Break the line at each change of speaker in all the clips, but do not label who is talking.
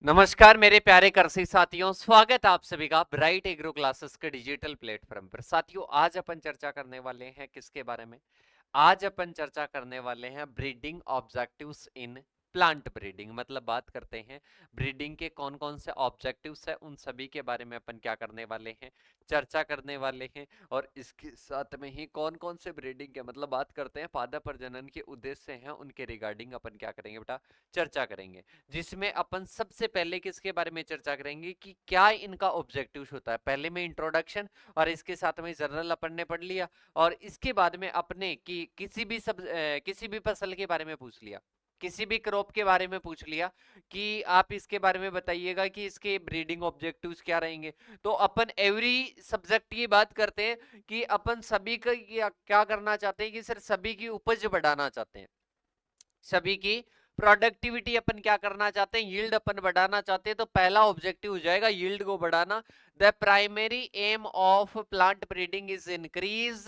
नमस्कार मेरे प्यारे कृषि साथियों, स्वागत है आप सभी का ब्राइट एग्रो क्लासेस के डिजिटल प्लेटफॉर्म पर। साथियों, आज अपन चर्चा करने वाले हैं किसके बारे में? आज अपन चर्चा करने वाले हैं breeding objectives in plant breeding. मतलब बात करते हैं ब्रीडिंग के कौन कौन से ऑब्जेक्टिव्स हैं, उन सभी के बारे में अपन क्या करने वाले हैं, चर्चा करने वाले हैं। और इसके साथ में ही कौन कौन से ब्रीडिंग के मतलब बात करते हैं पादप प्रजनन के उद्देश्य हैं, उनके रिगार्डिंग अपन क्या करेंगे बेटा, चर्चा करेंगे। जिसमें अपन सबसे पहले किसके बारे में चर्चा करेंगे कि क्या इनका ऑब्जेक्टिव्स होता है। पहले में इंट्रोडक्शन और इसके साथ में जनरल अपन ने पढ़ लिया, और इसके बाद में अपने कि किसी भी फसल के बारे में पूछ लिया, किसी भी क्रॉप के बारे में पूछ लिया कि आप इसके बारे में बताइएगा कि इसके ब्रीडिंग ऑब्जेक्टिव्स क्या रहेंगे। तो अपन एवरी सब्जेक्ट की बात करते हैं कि अपन सभी का क्या करना चाहते हैं कि सर सभी की उपज बढ़ाना चाहते हैं, सभी की प्रोडक्टिविटी अपन क्या करना चाहते हैं, यील्ड अपन बढ़ाना चाहते हैं। तो पहला ऑब्जेक्टिव हो जाएगा यील्ड को बढ़ाना। The primary aim of plant breeding is increase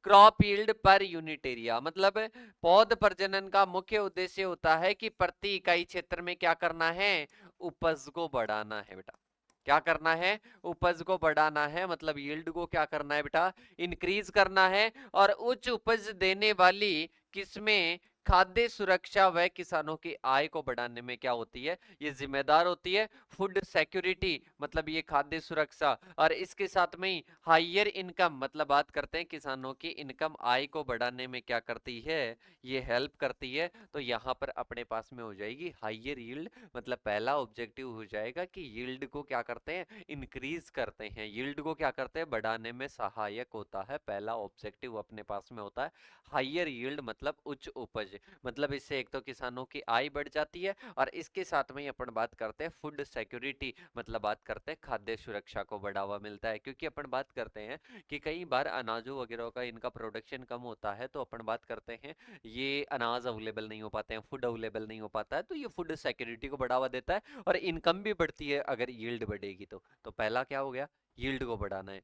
crop yield per unit area. मतलब पौध प्रजनन का मुख्य उद्देश्य होता है कि प्रति इकाई क्षेत्र में क्या करना है, उपज को बढ़ाना है बेटा। क्या करना है, उपज को बढ़ाना है। मतलब यील्ड को क्या करना है बेटा, इंक्रीज करना है। और उच्च उपज देने वाली किस्में खाद्य सुरक्षा व किसानों की आय को बढ़ाने में क्या होती है, ये जिम्मेदार होती है। फूड सिक्योरिटी मतलब ये खाद्य सुरक्षा, और इसके साथ में ही हायर इनकम मतलब बात करते हैं किसानों की इनकम आय को बढ़ाने में क्या करती है, ये हेल्प करती है। तो यहाँ पर अपने पास में हो जाएगी हायर यील्ड। मतलब पहला ऑब्जेक्टिव हो जाएगा कि यील्ड को क्या करते हैं, इंक्रीज करते हैं, यील्ड को क्या करते हैं, बढ़ाने में सहायक होता है। पहला ऑब्जेक्टिव अपने पास में होता है हायर यील्ड मतलब उच्च उपज। मतलब इससे एक तो किसानों की आय बढ़ जाती है, और इसके साथ में ही अपन बात करते हैं फूड सिक्योरिटी मतलब बात करते हैं खाद्य सुरक्षा को बढ़ावा मिलता है। क्योंकि अपन बात करते हैं कि कई बार अनाजों वगैरह का इनका प्रोडक्शन कम होता है, तो अपन बात करते हैं ये अनाज अवेलेबल नहीं हो पाते हैं, फूड अवेलेबल नहीं हो पाता है, तो ये फूड सिक्योरिटी को बढ़ावा देता है और इनकम भी बढ़ती है अगर यील्ड बढ़ेगी तो पहला क्या हो गया, यील्ड को बढ़ाना है।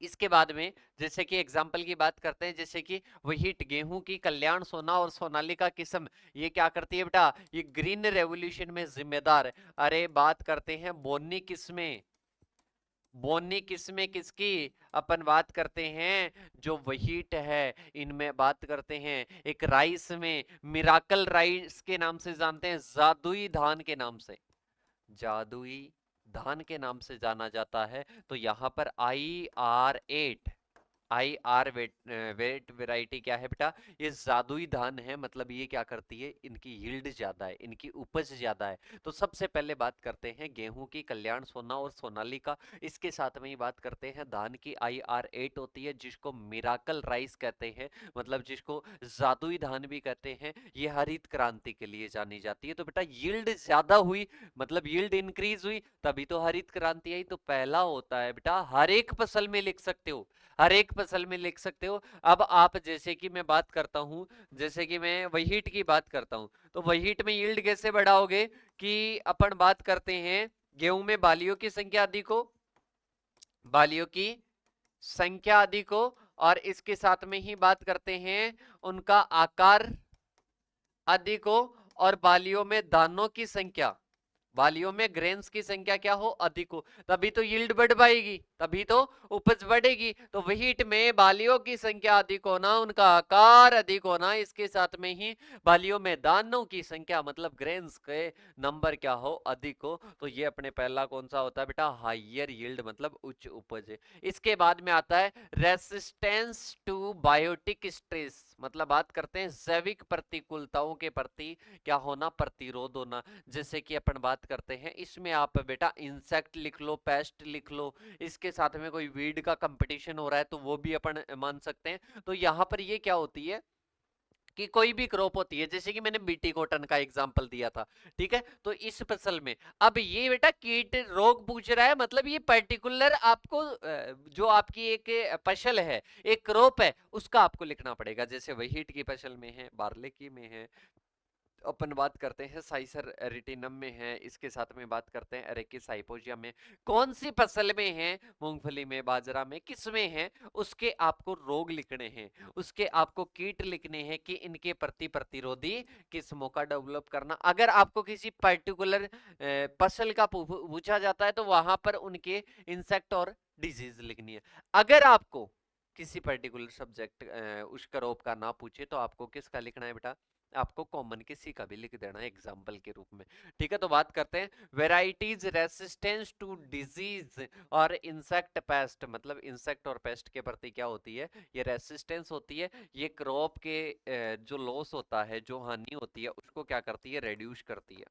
इसके बाद में जैसे कि एग्जाम्पल की बात करते हैं, जैसे कि वही गेहूं की कल्याण सोना और सोनालिका किस्म ये क्या करती है बेटा, ये ग्रीन रेवोल्यूशन में जिम्मेदार है। अरे बात करते हैं बोनी किस्में, बोनी किस्में किसकी, अपन बात करते हैं जो व्हीट है, इनमें बात करते हैं एक राइस में मिराकल राइस के नाम से जानते हैं, जादुई धान के नाम से, जादुई धान के नाम से जाना जाता है। तो यहाँ पर IR8, IR वेट वेराइटी क्या है बेटा, ये जादुई धान है। मतलब ये क्या करती है, इनकी यील्ड ज्यादा है, इनकी उपज ज्यादा है। तो सबसे पहले बात करते हैं गेहूं की कल्याण सोना और सोनालिका। इसके साथ में ही बात करते हैं धान की IR8 होती है, जिसको मिराकल राइस कहते हैं, मतलब जिसको जादुई धान भी कहते हैं। ये हरित क्रांति के लिए जानी जाती है। तो बेटा यील्ड ज्यादा हुई मतलब यील्ड इंक्रीज हुई, तभी तो हरित क्रांति आई। तो पहला होता है बेटा, हर एक फसल में लिख सकते हो, हर एक फसल में लिख सकते हो। अब आप जैसे कि मैं बात करता हूं, जैसे कि मैं व्हीट की बात करता हूं, तो व्हीट में यील्ड कैसे बढ़ाओगे कि अपन बात करते हैं गेहूं में बालियों की संख्या अधिक हो, बालियों की संख्या अधिक हो, और इसके साथ में ही बात करते हैं उनका आकार अधिक हो, और बालियों में दानों की संख्या, बालियों में ग्रेन्स की संख्या क्या हो, अधिक हो, तभी तो यील्ड बढ़ पाएगी, तभी तो उपज बढ़ेगी। तो व्हीट में बालियों की संख्या अधिक होना, उनका आकार अधिक होना, इसके साथ में ही बालियों में दानों की संख्या मतलब ग्रेन्स के नंबर क्या हो, अधिक हो। तो ये अपने पहला कौन सा होता है बेटा, हाइयर यील्ड मतलब उच्च उपज। इसके बाद में आता है रेसिस्टेंस टू बायोटिक स्ट्रेस, मतलब बात करते हैं जैविक प्रतिकूलताओं के प्रति क्या होना, प्रतिरोध होना। जैसे कि अपन बात करते हैं इसमें आप बेटा इंसेक्ट लिख लो, पेस्ट लिख लो, इसके साथ में कोई वीड का कंपटीशन हो रहा है तो वो भी अपन मान सकते हैं। तो यहाँ पर ये क्या होती है कि कोई भी क्रॉप होती है, जैसे कि मैंने बीटी कॉटन का एग्जांपल दिया था, ठीक है। तो इस फसल में अब ये बेटा कीट रोग पूछ रहा है, मतलब ये पर्टिकुलर आपको जो आपकी एक फसल है, एक क्रॉप है, उसका आपको लिखना पड़ेगा। जैसे व्हीट की फसल में है, बार्ले की में है, अपन बात करते हैं साइसर एरिटिनम में है, इसके साथ में बात करते हैं एरेकिस हाइपोजिया में। कौन सी फसल में है? मूंगफली में, बाजरा में, किस में है? उसके आपको रोग लिखने हैं, उसके आपको कीट लिखने हैं कि इनके प्रति प्रतिरोधी किस्मों का डेवलप करना। अगर आपको किसी पर्टिकुलर फसल का पूछा जाता है तो वहां पर उनके इंसेक्ट और डिजीज लिखनी है। अगर आपको किसी पर्टिकुलर सब्जेक्ट उस क्रॉप का ना पूछे तो आपको किसका लिखना है बेटा? आपको कॉमन किसी का भी लिख देना है एग्जाम्पल के रूप में। ठीक है, तो बात करते हैं वेराइटीज रेसिस्टेंस टू डिजीज और इंसेक्ट पेस्ट। मतलब इंसेक्ट और पेस्ट के प्रति क्या होती है? ये रेसिस्टेंस होती है। ये क्रॉप के जो लॉस होता है, जो हानि होती है, उसको क्या करती है? रेड्यूस करती है।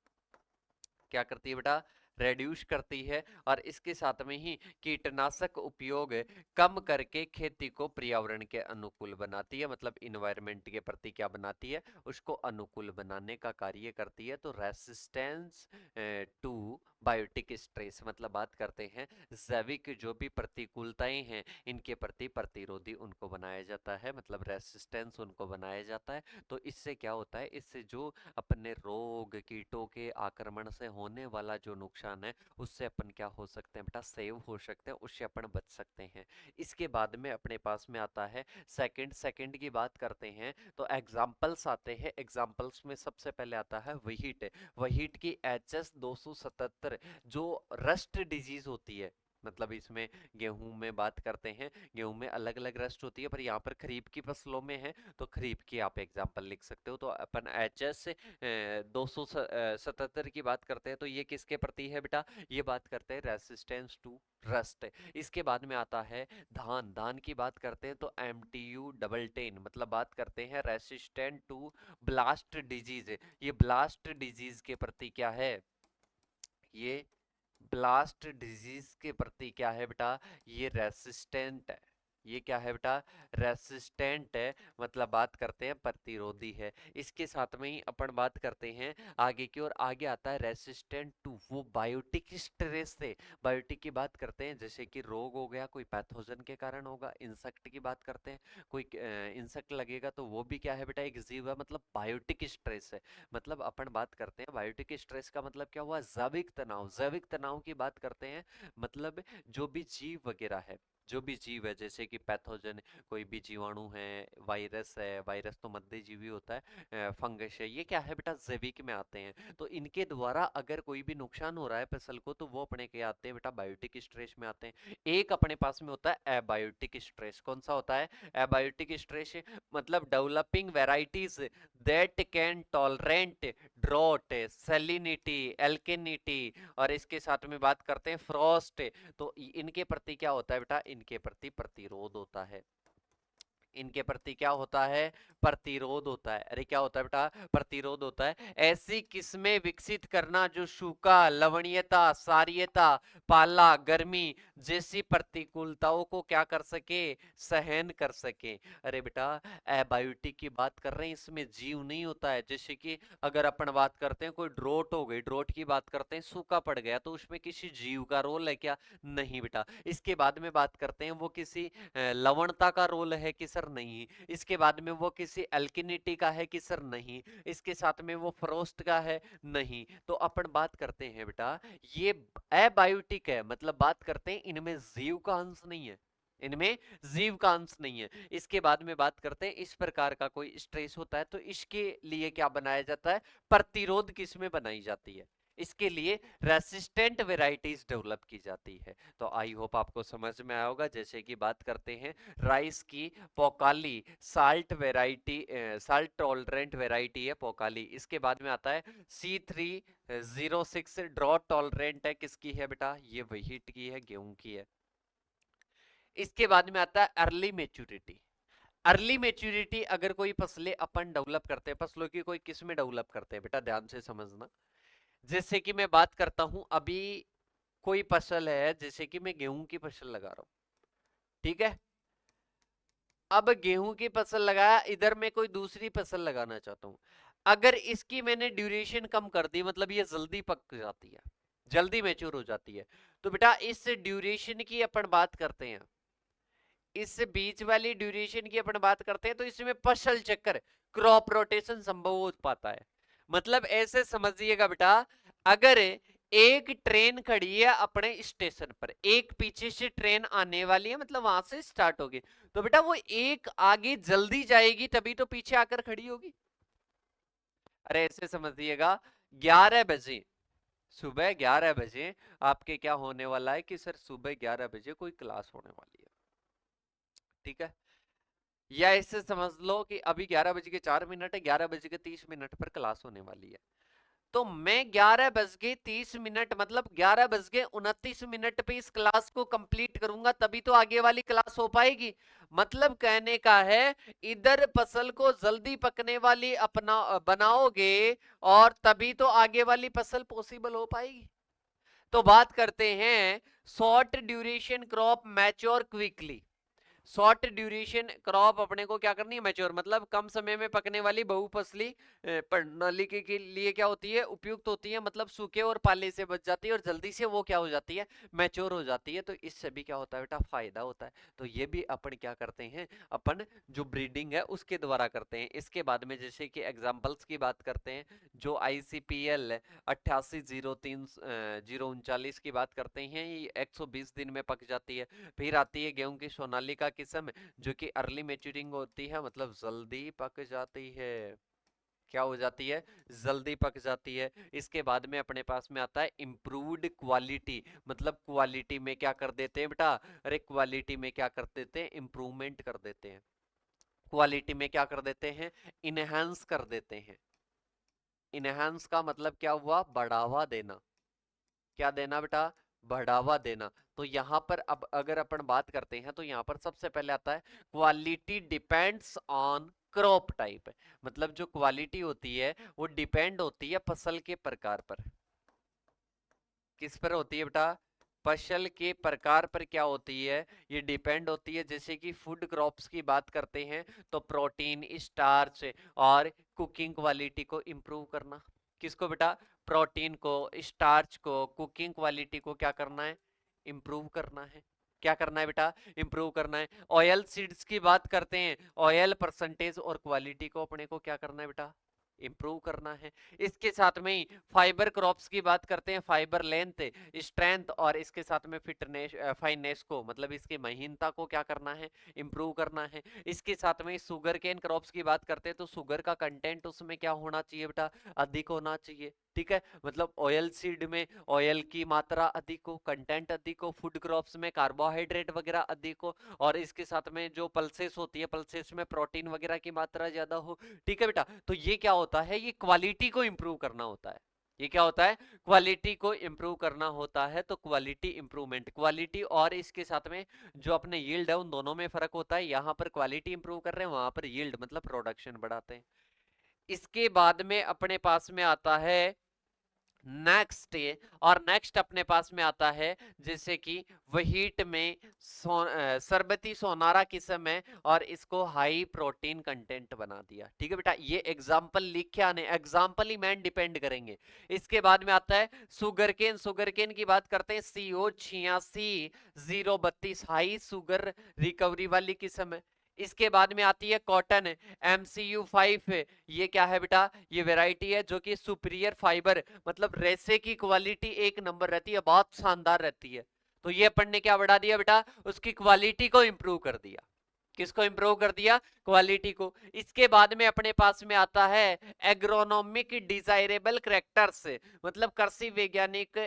क्या करती है बेटा? रेड्यूस करती है। और इसके साथ में ही कीटनाशक उपयोग कम करके खेती को पर्यावरण के अनुकूल बनाती है। मतलब इन्वायरमेंट के प्रति क्या बनाती है? उसको अनुकूल बनाने का कार्य करती है। तो रेसिस्टेंस टू बायोटिक स्ट्रेस, मतलब बात करते हैं जैविक जो भी प्रतिकूलताएं हैं इनके प्रति प्रतिरोधी उनको बनाया जाता है, मतलब रेसिस्टेंस उनको बनाया जाता है। तो इससे क्या होता है? इससे जो अपने रोग कीटों के आक्रमण से होने वाला जो नुकसान है उससे अपन क्या हो सकते हैं बेटा? सेव हो सकते हैं, उससे अपन बच सकते हैं। इसके बाद में अपने पास में आता है सेकंड की बात करते हैं तो एग्जाम्पल्स आते हैं। एग्जाम्पल्स में सबसे पहले आता है व्हीट। व्हीट की HS 277 जो रस्ट डिजीज होती है, मतलब इसमें गेहूं में बात करते हैं, गेहूं में अलग अलग रस्ट होती है, पर यहाँ पर खरीफ की फसलों में है तो खरीफ की आप एग्जाम्पल लिख सकते हो। तो अपन HS 277 की बात करते हैं तो ये किसके प्रति है बेटा? ये बात करते हैं रेसिस्टेंस टू रस्ट। इसके बाद में आता है धान। धान की बात करते हैं तो MTU 1010, मतलब बात करते हैं रेसिस्टेंट टू ब्लास्ट डिजीज। ये ब्लास्ट डिजीज के प्रति क्या है? ये ब्लास्ट डिजीज के प्रति क्या है बेटा? ये रेसिस्टेंट है। ये क्या है बेटा? रेसिस्टेंट है, मतलब बात करते हैं प्रतिरोधी है। इसके साथ में ही अपन बात करते हैं आगे की ओर। आगे आता है रेसिस्टेंट टू, वो बायोटिक स्ट्रेस से। बायोटिक की बात करते हैं जैसे कि रोग हो गया, कोई पैथोजन के कारण होगा। इंसेक्ट की बात करते हैं, कोई इंसेक्ट लगेगा तो वो भी क्या है बेटा? एक जीव है, मतलब बायोटिक स्ट्रेस है। मतलब अपन बात करते हैं बायोटिक स्ट्रेस का मतलब क्या हुआ? जैविक तनाव। जैविक तनाव की बात करते हैं मतलब जो भी जीव वगैरह है, जो भी जीव है जैसे कि पैथोजन, कोई भी जीवाणु है, वायरस है, वायरस तो मध्यजीवी होता है, फंगस है, ये क्या है बेटा? जैविक में आते हैं। तो इनके द्वारा अगर कोई भी नुकसान हो रहा है फसल को तो वो अपने के आते हैं बेटा? बायोटिक स्ट्रेस में आते हैं। एक अपने पास में होता है एबायोटिक स्ट्रेस। कौन सा होता है? एबायोटिक स्ट्रेस, मतलब developing varieties that can tolerant drought, salinity, alkalinity, और इसके साथ में बात करते हैं फ्रॉस्ट। तो इनके प्रति क्या होता है बेटा? इनके प्रति प्रतिरोध होता है। इनके प्रति क्या होता है? प्रतिरोध होता है। अरे क्या होता है बेटा? प्रतिरोध होता है। ऐसी किस्में विकसित करना जो सूखा, लवणीयता, सारीयता, पाला, गर्मी जैसी प्रतिकूलताओं को क्या कर सके? सहन कर सके। अरे बेटा एबायोटिक की बात कर रहे हैं, इसमें जीव नहीं होता है। जैसे कि अगर अपन बात करते हैं कोई ड्रोट हो गई, ड्रोट की बात करते हैं, सूखा पड़ गया तो उसमें किसी जीव का रोल है क्या? नहीं बेटा। इसके बाद में बात करते हैं वो किसी लवणता का रोल है कि सर? नहीं। इसके बाद में वो किसी अल्किनिटी का है कि सर? नहीं। इसके साथ में वो फ्रोस्ट का है? नहीं। तो अपन बात करते हैं बेटा ये एबायोटिक है, मतलब बात करते हैं इनमें जीव का अंश नहीं है, इनमें जीव का अंश नहीं है। इसके बाद में बात करते हैं इस प्रकार का कोई स्ट्रेस होता है तो इसके लिए क्या बनाया जाता है? प्रतिरोध किस्में बनाई जाती है, इसके लिए रेसिस्टेंट वेराइटीज डेवलप की जाती है। तो आई होप आपको समझ में आया होगा। जैसे कि बात करते हैं राइस की, Pokkali salt variety, salt tolerant variety है पोकाली। इसके बाद में आता है C306 ड्रॉट टॉलरेंट है, किसकी है बेटा? ये व्हीट की है, गेहूं की है। इसके बाद में आता है अर्ली मेच्योरिटी। अर्ली मेच्योरिटी अगर कोई फसलें अपन डेवलप करते हैं, फसलों की कोई किस्में डेवलप करते हैं बेटा, ध्यान से समझना। जैसे कि मैं बात करता हूं अभी कोई फसल है, जैसे कि मैं गेहूं की फसल लगा रहा हूं, ठीक है? अब गेहूं की फसल लगाया, इधर मैं कोई दूसरी फसल लगाना चाहता हूं। अगर इसकी मैंने ड्यूरेशन कम कर दी, मतलब ये जल्दी पक जाती है, जल्दी मैच्योर हो जाती है, तो बेटा इस ड्यूरेशन की अपन बात करते हैं, इस बीच वाली ड्यूरेशन की अपन बात करते हैं तो इसमें फसल चक्कर, क्रॉप रोटेशन संभव हो पाता है। मतलब ऐसे समझिएगा बेटा, अगर एक ट्रेन खड़ी है अपने स्टेशन पर, एक पीछे से ट्रेन आने वाली है, मतलब वहां से स्टार्ट होगी, तो बेटा वो एक आगे जल्दी जाएगी तभी तो पीछे आकर खड़ी होगी। अरे ऐसे समझिएगा, 11 बजे, सुबह 11 बजे आपके क्या होने वाला है कि सर सुबह 11 बजे कोई क्लास होने वाली है, ठीक है, या ऐसे समझ लो कि अभी 11 बज के 4 मिनट है, 11 बज के 30 मिनट पर क्लास होने वाली है, तो मैं 11 बज के 30 मिनट मतलब 11 बज के 29 मिनट पे इस क्लास को कंप्लीट करूंगा, तभी तो आगे वाली क्लास हो पाएगी। मतलब कहने का है, इधर फसल को जल्दी पकने वाली अपना बनाओगे और तभी तो आगे वाली फसल पॉसिबल हो पाएगी। तो बात करते हैं short duration crop mature quickly. Short duration crop अपने को क्या करनी है, मैच्योर, मतलब कम समय में पकने वाली बहुफसली प्रणाली के लिए क्या होती है, उपयुक्त होती है, मतलब सूखे और पाले से बच जाती है और जल्दी से वो क्या हो जाती है, मैच्योर हो जाती है। तो इससे भी क्या होता है बेटा, फायदा होता है। तो ये भी अपन क्या करते हैं, अपन जो ब्रीडिंग है उसके द्वारा करते हैं। इसके बाद में जैसे कि एग्जाम्पल्स की बात करते हैं, जो ICPL 8803-039 की बात करते हैं, ये 120 दिन में पक जाती है। फिर आती है गेहूं की सोनालिका किस्म, जो कि अर्ली मैच्योरिंग होती है, मतलब जल्दी पक जाती है। क्या हो जाती है, जल्दी पक जाती है। इसके बाद में अपने पास में आता है इंप्रूव्ड क्वालिटी, मतलब क्वालिटी में क्या कर देते हैं बेटा, अरे क्वालिटी में क्या कर देते हैं, इंप्रूवमेंट कर देते हैं। क्वालिटी में क्या कर देते हैं, इनहेंस कर देते हैं। इनहेंस का मतलब क्या हुआ, बढ़ावा देना। क्या देना बेटा, बढ़ावा देना। तो यहां पर अब अगर अपन बात करते हैं तो यहां पर सबसे पहले आता है quality depends on crop type, मतलब जो क्वालिटी होती है वो डिपेंड होती है फसल के प्रकार पर। किस पर होती है बेटा, फसल के प्रकार पर क्या होती है, ये डिपेंड होती है। जैसे कि फूड क्रॉप्स की बात करते हैं तो प्रोटीन, स्टार्च और कुकिंग क्वालिटी को इंप्रूव करना। किसको बेटा, प्रोटीन को, स्टार्च को, कुकिंग क्वालिटी को क्या करना है, इंप्रूव करना है। क्या करना है बेटा, इंप्रूव करना है। ऑयल सीड्स की बात करते हैं, ऑयल परसेंटेज और क्वालिटी को अपने को क्या करना है बेटा, इंप्रूव करना है। इसके साथ में ही फाइबर क्रॉप्स की बात करते हैं, फाइबर लेंथ, स्ट्रेंथ और इसके साथ में फिटनेस, फाइननेस को, मतलब इसकी महीनता को क्या करना है, इंप्रूव करना है। इसके साथ में शुगर केन क्रॉप्स की बात करते हैं तो शुगर का कंटेंट उसमें क्या होना चाहिए बेटा, अधिक होना चाहिए। ठीक है, मतलब ऑयल सीड में ऑयल की मात्रा अधिक हो, कंटेंट अधिक हो, फूड क्रॉप्स में कार्बोहाइड्रेट वगैरह अधिक हो, और इसके साथ में जो पल्सेस होती है, पल्सेस में प्रोटीन वगैरह की मात्रा ज्यादा हो। ठीक है बेटा, तो ये क्या होता है, ये क्वालिटी को इंप्रूव करना होता है। ये क्या होता है, क्वालिटी को इंप्रूव करना होता है। तो क्वालिटी इंप्रूवमेंट, क्वालिटी और इसके साथ में जो अपने यील्ड है उन दोनों में फर्क होता है। यहां पर क्वालिटी इंप्रूव कर रहे हैं, वहां पर यील्ड मतलब प्रोडक्शन बढ़ाते हैं। इसके बाद में अपने पास में आता है नेक्स्ट, और नेक्स्ट अपने पास में आता है जैसे कि वहीट में सरबती सोनारा किस्म है और इसको हाई प्रोटीन कंटेंट बना दिया। ठीक है बेटा, ये एग्जांपल लिख के आने, एग्जांपल ही मैन डिपेंड करेंगे। इसके बाद में आता है सुगर केन, शुगर केन की बात करते हैं, CO86-032 हाई सुगर रिकवरी वाली किस्म है। इसके बाद में आती है कॉटन, MCU5, ये क्या है बेटा, ये वैरायटी है जो कि सुपीरियर फाइबर, मतलब रेसे की क्वालिटी एक नंबर रहती है, बहुत शानदार रहती है। तो ये अपन ने क्या बढ़ा दिया बेटा, उसकी क्वालिटी को इंप्रूव कर दिया। किसको इंप्रूव कर दिया, क्वालिटी को। इसके बाद में अपने पास में आता है एग्रोनॉमिक डिजायरेबल करेक्टर्स, मतलब कृषि वैज्ञानिक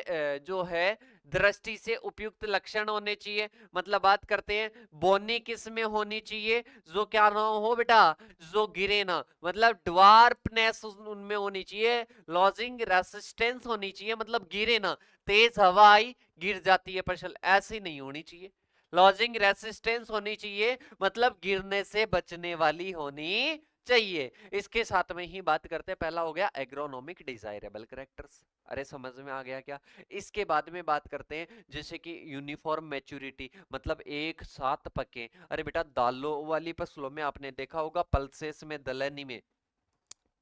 जो है दृष्टि से उपयुक्त लक्षण होने चाहिए। मतलब बात करते हैं बोनी किस में होनी चाहिए, जो क्या ना हो बेटा, जो गिरे ना, मतलब ड्वार्फनेस उनमें होनी चाहिए, लॉजिंग रेसिस्टेंस होनी चाहिए, मतलब गिरे ना, तेज हवा आई गिर जाती है फसल, ऐसी नहीं होनी चाहिए। लॉजिंग रेसिस्टेंस होनी चाहिए, मतलब गिरने से बचने वाली होनी चाहिए। इसके साथ में ही बात करते हैं, पहला हो गया एग्रोनॉमिक डिजायरेबल करेक्टर्स। अरे समझ में आ गया क्या। इसके बाद में बात करते हैं जैसे कि यूनिफॉर्म मैच्योरिटी, मतलब एक साथ पके। अरे बेटा दालों वाली फसलों में आपने देखा होगा, पल्सेस में, दलहनी में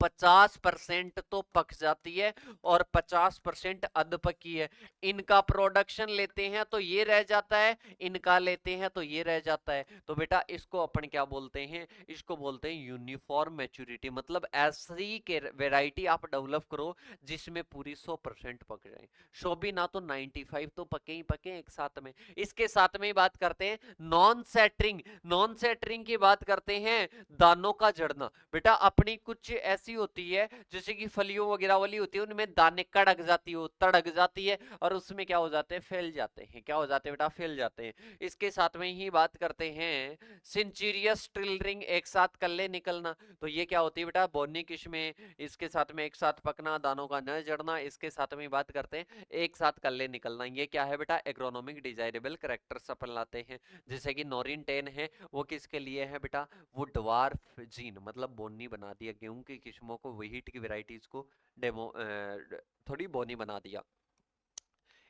50% तो पक जाती है और 50% अध पकी है। इनका प्रोडक्शन लेते हैं तो ये रह जाता है, इनका लेते हैं तो ये रह जाता है। तो बेटा इसको अपन क्या बोलते हैं, इसको बोलते हैं यूनिफॉर्म मैच्योरिटी। मतलब ऐसी के वेराइटी आप डेवलप करो जिसमें पूरी 100% पक जाए, 100 भी ना तो 95 तो पके ही पके एक साथ में। इसके साथ में ही बात करते हैं नॉन सेटरिंग। नॉन सेटरिंग की बात करते हैं दानों का जड़ना। बेटा अपनी कुछ ऐसी होती है जैसे कि फलियों वगैरह वाली होती है, उनमें दाने कड़क जाती हो, तड़क जाती है और उसमें क्या हो जाते हैं, फैल जाते हैं। क्या हो जाते हैं बेटा, फैल जाते हैं। इसके साथ में ही बात करते हैं सिंचीरियस ट्रिलरिंग, एक साथ कल्ले निकलना। तो ये क्या होती है बेटा, बोनी किस्में, इसके साथ में एक साथ पकना, दानों का न जड़ना। इसके साथ में बात करते हैं एक साथ कल्ले निकलना। ये क्या है बेटा, एग्रोनॉमिक डिजायरेबल कैरेक्टर्स अपन लाते हैं। जैसे कि नॉरिन 10 है, वो किसके लिए है बेटा, वो ड्वार्फ जीन, मतलब बोनी बना दिया गेहूं की किस्मों को, व्हीट की वैरायटीज को डेमो थोड़ी बोनी बना दिया।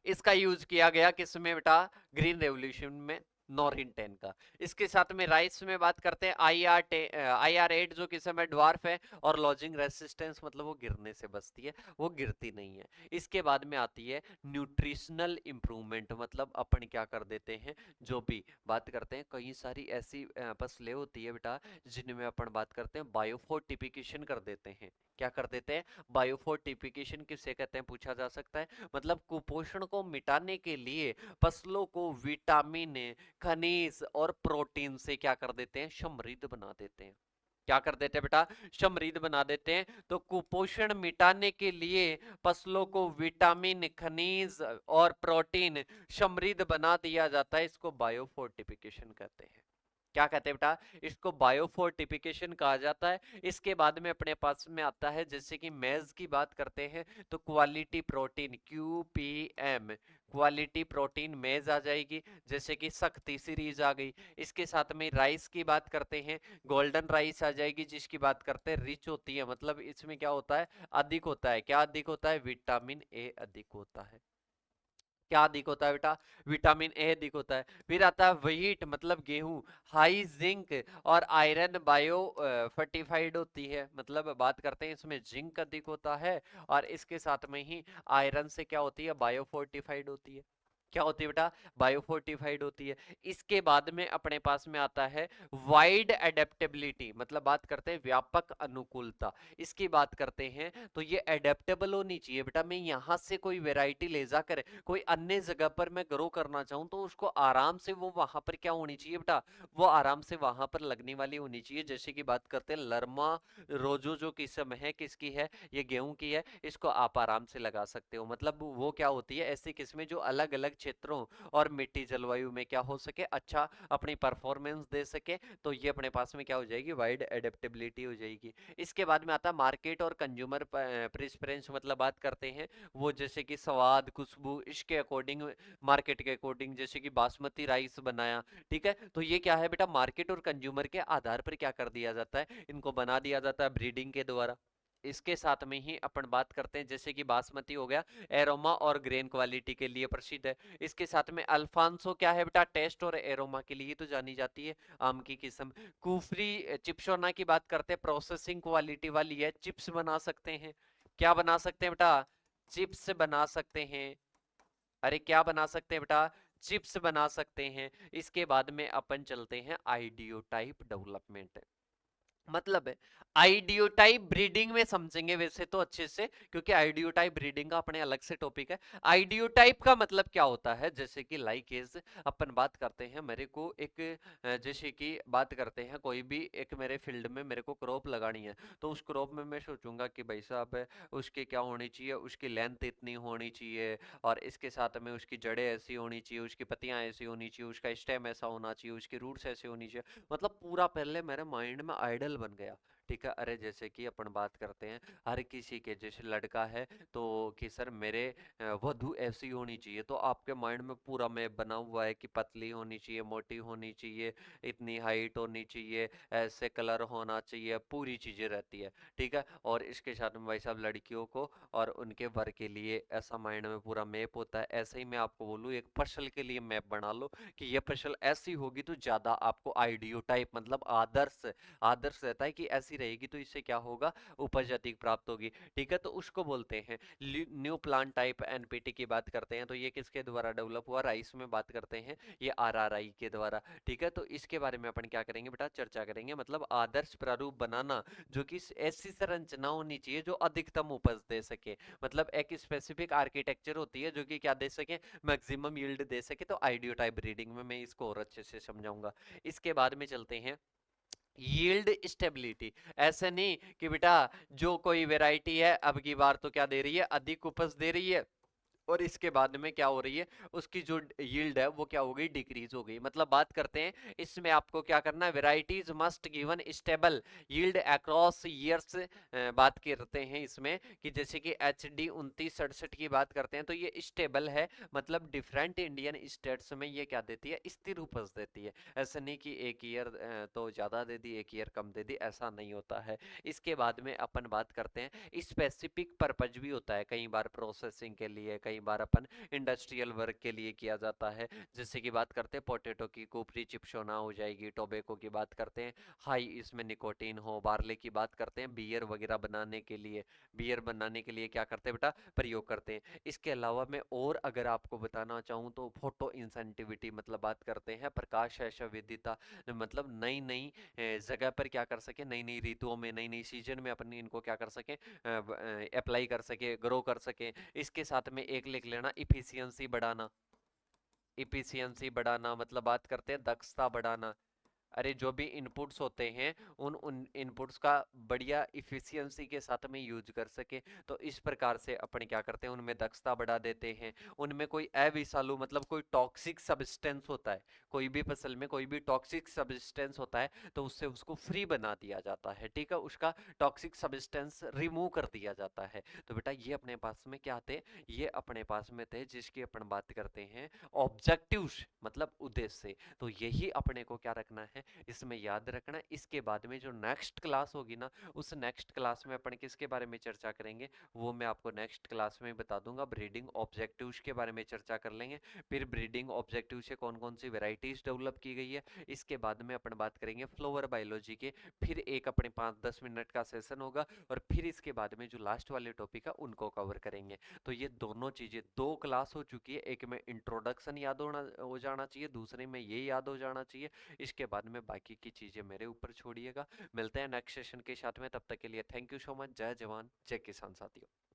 इसका यूज किया गया किसमें बेटा, ग्रीन रेवोल्यूशन में, नॉरिन 10 का। इसके साथ में राइस में बात करते हैं IR8 जो किस समय ड्वार्फ है, और लॉजिंग रेसिस्टेंस मतलब वो गिरने से बचती है, वो गिरती नहीं है। इसके बाद में आती है न्यूट्रिशनल इंप्रूवमेंट। मतलब अपन क्या कर देते हैं, जो भी बात करते हैं, कई सारी ऐसी फसलें होती है बेटा जिनमें अपन बात करते हैं बायोफोर्टिफिकेशन कर देते हैं। क्या कर देते हैं, बायोफोर्टिफिकेशन किसे कहते हैं पूछा जा सकता है। मतलब कुपोषण को मिटाने के लिए फसलों को विटामिन, खनिज और प्रोटीन से क्या कर देते हैं, समृद्ध बना देते हैं। क्या कर देते हैं बेटा, समृद्ध बना देते हैं। तो कुपोषण मिटाने के लिए फसलों को विटामिन, खनिज और प्रोटीन समृद्ध बना दिया जाता है। इसको बायोफोर्टिफिकेशन कहते हैं। क्या कहते हैं बेटा, इसको बायोफोर्टिफिकेशन कहा जाता है। इसके बाद में अपने पास में आता है, जैसे कि मेज की बात करते हैं तो quality protein, QPM, quality protein मेज आ जाएगी। जैसे कि शक्ति सीरीज आ गई। इसके साथ में राइस की बात करते हैं, गोल्डन राइस आ जाएगी, जिसकी बात करते हैं रिच होती है। मतलब इसमें क्या होता है, अधिक होता है। क्या अधिक होता है, विटामिन ए अधिक होता है। क्या अधिक होता है बेटा, विटामिन ए अधिक होता है। फिर आता है व्हीट, मतलब गेहूं, हाई जिंक और आयरन बायो फर्टिफाइड होती है। मतलब बात करते हैं इसमें जिंक अधिक होता है, और इसके साथ में ही आयरन से क्या होती है, बायो फोर्टिफाइड होती है। क्या होती है बेटा, बायोफोर्टिफाइड होती है। इसके बाद में अपने पास में आता है वाइड एडेप्टेबिलिटी। मतलब बात करते हैं व्यापक अनुकूलता। इसकी बात करते हैं तो ये एडेप्टेबल होनी चाहिए बेटा। मैं यहां से कोई वैरायटी ले जाकर कोई अन्य जगह पर मैं ग्रो करना चाहूं तो उसको आराम से वो वहां पर क्या होनी चाहिए बेटा, वो आराम से वहां पर लगने वाली होनी चाहिए। जैसे कि बात करते हैं लरमा रोजो जो किस्म है, किसकी है, ये गेहूं की है। इसको आप आराम से लगा सकते हो। मतलब वो क्या होती है, ऐसी किस्में जो अलग अलग क्षेत्रों और मिट्टी जलवायु में क्या हो सके, अच्छा अपनी परफॉर्मेंस दे सके। तो ये अपने पास में क्या हो जाएगी, वाइड एडेप्टेबिलिटी हो जाएगी। इसके बाद में आता मार्केट और कंज्यूमर प्रेफरेंस। मतलब बात करते हैं वो जैसे कि स्वाद, खुशबू, इसके अकॉर्डिंग, मार्केट के अकॉर्डिंग, जैसे कि बासमती राइस बनाया। ठीक है, तो ये क्या है बेटा, मार्केट और कंज्यूमर के आधार पर क्या कर दिया जाता है, इनको बना दिया जाता है ब्रीडिंग के द्वारा। इसके साथ में ही अपन बात करते हैं, जैसे कि बासमती हो गया, एरोमा और ग्रेन क्वालिटी के लिए प्रसिद्ध है। इसके साथ में अल्फांसो क्या है बेटा, टेस्ट और एरोमा के लिए तो जानी जाती है, आम की किस्म। कुफरी चिप्सोना की बात करते हैं, प्रोसेसिंग क्वालिटी वाली है, चिप्स बना सकते हैं। क्या बना सकते हैं बेटा, चिप्स बना सकते हैं। अरे क्या बना सकते हैं बेटा, चिप्स बना सकते हैं। इसके बाद में अपन चलते हैं आइडियो टाइप डेवलपमेंट। मतलब है आइडियोटाइप ब्रीडिंग में समझेंगे वैसे तो अच्छे से, क्योंकि आइडियोटाइप ब्रीडिंग का अपने अलग से टॉपिक है। आइडियोटाइप का मतलब क्या होता है, जैसे कि लाइक एज अपन बात करते हैं, मेरे को एक जैसे कि बात करते हैं कोई भी एक मेरे फील्ड में मेरे को क्रॉप लगानी है, तो उस क्रॉप में मैं सोचूंगा कि भाई साहब उसकी क्या होनी चाहिए, उसकी लेंथ इतनी होनी चाहिए, और इसके साथ में उसकी जड़ें ऐसी होनी चाहिए, उसकी पत्तियां ऐसी होनी चाहिए, उसका स्टेम ऐसा होना चाहिए, उसकी रूट्स ऐसी होनी चाहिए। मतलब पूरा पहले मेरे माइंड में आइडल बन गया। ठीक है, अरे जैसे कि अपन बात करते हैं हर किसी के, जैसे लड़का है तो कि सर मेरे वधू ऐसी होनी चाहिए, तो आपके माइंड में पूरा मैप बना हुआ है कि पतली होनी चाहिए, मोटी होनी चाहिए, इतनी हाइट होनी चाहिए, ऐसे कलर होना चाहिए, पूरी चीजें रहती है। ठीक है, और इसके साथ में भाई साहब लड़कियों को और उनके वर के लिए ऐसा माइंड में पूरा मैप होता है। ऐसे ही मैं आपको बोलूँ, एक फसल के लिए मैप बना लो कि ये फसल ऐसी होगी तो ज्यादा आपको आइडियो टाइप, मतलब आदर्श, आदर्श रहता है कि ऐसी ऐसी रहेगी तो इससे क्या होगा, उपज अधिक प्राप्त होगी। ठीक है, तो उसको बोलते हैं न्यू प्लांट टाइप। एनपीटी की बात करते हैं तो ये किसके द्वारा डेवलप हुआ, राइस में बात करते हैं, ये आरआरआई के द्वारा। ठीक है, तो इसके बारे में अपन क्या करेंगे बेटा, चर्चा करेंगे। मतलब आदर्श प्रारूप बनाना, जो कि ऐसी संरचना होनी चाहिए जो अधिकतम उपज दे सके। मतलब एक स्पेसिफिक आर्किटेक्चर होती है जो कि क्या दे सके, मैक्सिमम यील्ड दे सके। तो आइडियो टाइप ब्रीडिंग में मैं इसको और अच्छे से समझाऊंगा। इसके बाद में चलते हैं यील्ड स्टेबिलिटी। ऐसे नहीं कि बेटा जो कोई वैरायटी है अब की बार तो क्या दे रही है, अधिक उपज दे रही है, और इसके बाद में क्या हो रही है, उसकी जो यील्ड है वो क्या हो गई, डिक्रीज हो गई। मतलब बात करते हैं इसमें आपको क्या करना है, varieties must given stable yield across years. बात करते हैं इसमें कि जैसे कि HD 2967 की बात करते हैं तो ये स्टेबल है। मतलब डिफरेंट इंडियन स्टेट्स में ये क्या देती है, स्थिर उपज देती है। ऐसा नहीं कि एक ईयर तो ज्यादा दे दी, एक ईयर कम दे दी, ऐसा नहीं होता है। इसके बाद में अपन बात करते हैं स्पेसिफिक पर्पज भी होता है, कई बार प्रोसेसिंग के लिए, कई बार अपन इंडस्ट्रियल वर्क के लिए किया जाता है। जैसे कि बात करते हैं पोटैटो की कुपरी चिप्सोना हो जाएगी, टोबैको की बात करते हैं हाई इसमें निकोटीन हो, बार्ले की बात करते हैं बियर वगैरह बनाने के लिए, बियर बनाने के लिए क्या करते हैं बेटा, प्रयोग करते हैं। इसके अलावा मैं और अगर आपको बताना चाहूँ तो फोटो इंसेंटिविटी, मतलब बात करते हैं प्रकाश संवेदीता। मतलब नई नई जगह पर क्या कर सके, नई नई ऋतुओं में, नई नई सीजन में अपन इनको क्या कर सके, अप्लाई कर सके, ग्रो कर सके। इसके साथ में एक लिख लेना, इफिशियंसी बढ़ाना। इफिशियंसी बढ़ाना मतलब बात करते हैं दक्षता बढ़ाना। अरे जो भी इनपुट्स होते हैं उन इनपुट्स का बढ़िया इफिशियंसी के साथ में यूज कर सके। तो इस प्रकार से अपन क्या करते हैं, उनमें दक्षता बढ़ा देते हैं। उनमें कोई अविषालु मतलब कोई टॉक्सिक सब्सटेंस होता है, कोई भी फसल में कोई भी टॉक्सिक सब्सटेंस होता है तो उससे उसको फ्री बना दिया जाता है। ठीक है, उसका टॉक्सिक सब्सटेंस रिमूव कर दिया जाता है। तो बेटा ये अपने पास में क्या थे, ये अपने पास में थे जिसकी अपन बात करते हैं ऑब्जेक्टिव्स, मतलब उद्देश्य। तो यही अपने को क्या रखना है, इसमें याद रखना। इसके बाद में जो नेक्स्ट क्लास होगी ना, उस नेक्स्ट क्लास में अपन किसके बारे में चर्चा करेंगे, वो मैं आपको नेक्स्ट क्लास में बता दूंगा। ब्रीडिंग ऑब्जेक्टिव्स के बारे में चर्चा कर लेंगे। फिर ब्रीडिंग ऑब्जेक्टिव से कौन कौन सी वेराइटीज डेवलप की गई है, इसके बाद में अपन बात करेंगे फ्लोवर बायोलॉजी के। फिर एक अपने 5-10 मिनट का सेशन होगा, और फिर इसके बाद में जो लास्ट वाले टॉपिक है उनको कवर करेंगे। तो ये दोनों चीजें, दो क्लास हो चुकी है, एक में इंट्रोडक्शन याद हो जाना चाहिए, दूसरे में ये याद हो जाना चाहिए। इसके बाद में बाकी की चीजें मेरे ऊपर छोड़िएगा। मिलते हैं नेक्स्ट सेशन के साथ में, तब तक के लिए थैंक यू सो मच। जय जवान जय किसान साथियों।